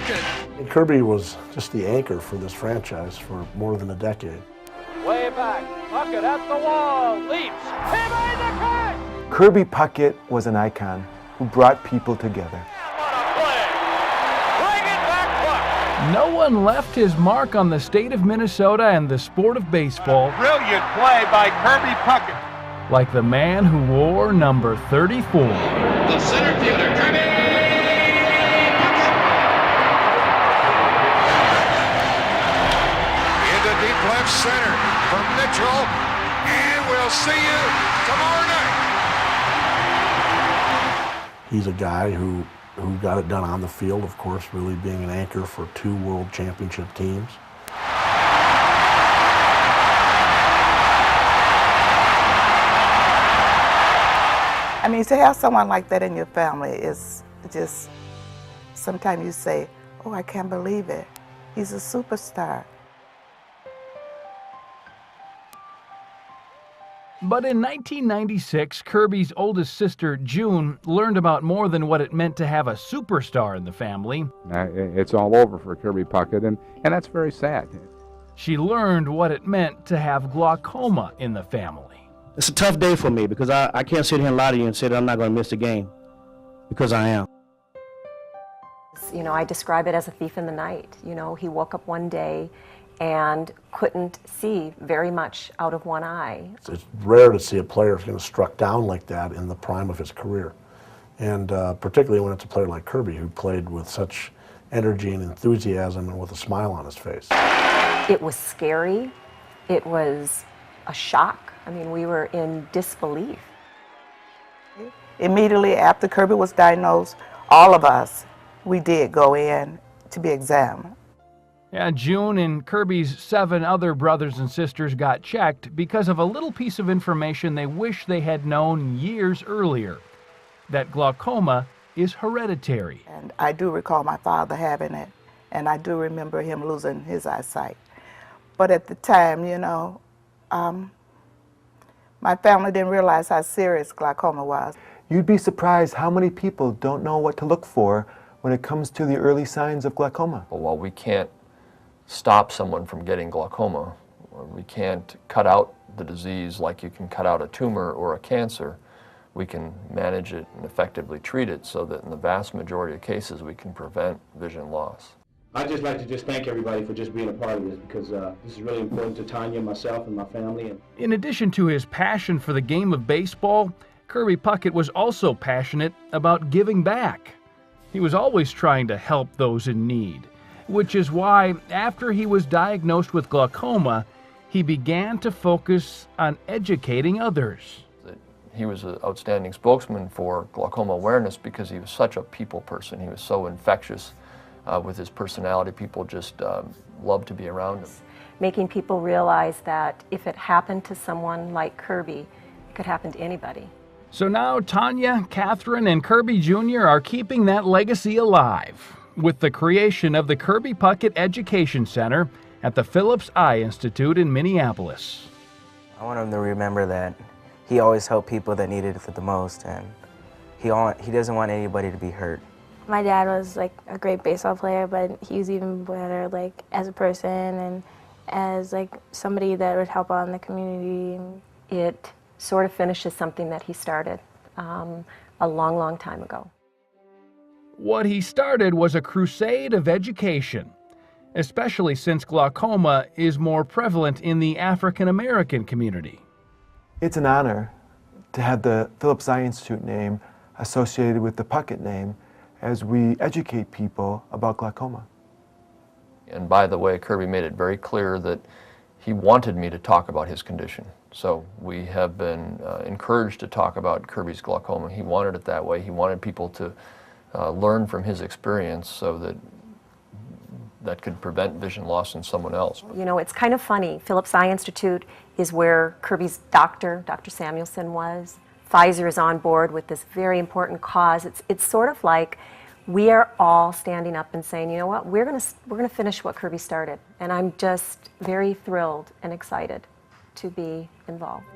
Puckett. And Kirby was just the anchor for this franchise for more than a decade. Way back, Puckett at the wall, leaps, he made the catch! Kirby Puckett was an icon who brought people together. What a play! Bring it back, Puck! No one left his mark on the state of Minnesota and the sport of baseball Brilliant play by Kirby Puckett. like the man who wore number 34. The center fielder, Kirby Puckett. Into deep left center for Mitchell, and we'll see you tomorrow night. He's a guy who got it done on the field, of course, really being an anchor for 2 world championship teams. I mean, to have someone like that in your family is just, sometimes you say, oh, I can't believe it. He's a superstar. But in 1996, Kirby's oldest sister, June, learned about more than what it meant to have a superstar in the family. It's all over for Kirby Puckett, and that's very sad. She learned what it meant to have glaucoma in the family. It's a tough day for me because I can't sit here and lie to you and say that I'm not going to miss the game, because I am. You know, I describe it as a thief in the night. You know, he woke up one day and couldn't see very much out of one eye. It's rare to see a player who's going to struck down like that in the prime of his career. And particularly when it's a player like Kirby, who played with such energy and enthusiasm and with a smile on his face. It was scary. It was a shock. I mean, we were in disbelief. Immediately after Kirby was diagnosed, all of us, we did go in to be examined. Yeah, June and Kirby's 7 other brothers and sisters got checked because of a little piece of information they wish they had known years earlier, that glaucoma is hereditary. And I do recall my father having it, and I do remember him losing his eyesight. But at the time, you know, my family didn't realize how serious glaucoma was. You'd be surprised how many people don't know what to look for when it comes to the early signs of glaucoma. Well, while we can't stop someone from getting glaucoma, we can't cut out the disease like you can cut out a tumor or a cancer. We can manage it and effectively treat it so that in the vast majority of cases we can prevent vision loss. I'd just like to thank everybody for just being a part of this, because this is really important to Tonya, myself, and my family. In addition to his passion for the game of baseball, Kirby Puckett was also passionate about giving back. He was always trying to help those in need, which is why, after he was diagnosed with glaucoma, he began to focus on educating others. He was an outstanding spokesman for glaucoma awareness because he was such a people person. He was so infectious with his personality. People just loved to be around him. Making people realize that if it happened to someone like Kirby, it could happen to anybody. So now Tonya, Catherine, and Kirby Jr. are keeping that legacy alive with the creation of the Kirby Puckett Education Center at the PHILLIPS Eye Institute in Minneapolis. I want him to remember that he always helped people that needed it the most, and he doesn't want anybody to be hurt. My dad was like a great baseball player, but he was even better like as a person and as like somebody that would help out in the community. It sort of finishes something that he started a long, long time ago. What he started was a crusade of education, especially since glaucoma is more prevalent in the African American community. It's an honor to have the PHILLIPS Eye Institute name associated with the Puckett name as we educate people about glaucoma. And by the way, Kirby made it very clear that he wanted me to talk about his condition. So we have been encouraged to talk about Kirby's glaucoma. He wanted it that way. He wanted people to learn from his experience so that could prevent vision loss in someone else. You know, it's kind of funny. PHILLIPS Eye Institute is where Kirby's doctor, Dr. Samuelson, was. Pfizer is on board with this very important cause. It's sort of like we are all standing up and saying, you know what, we're gonna finish what Kirby started. And I'm just very thrilled and excited to be involved.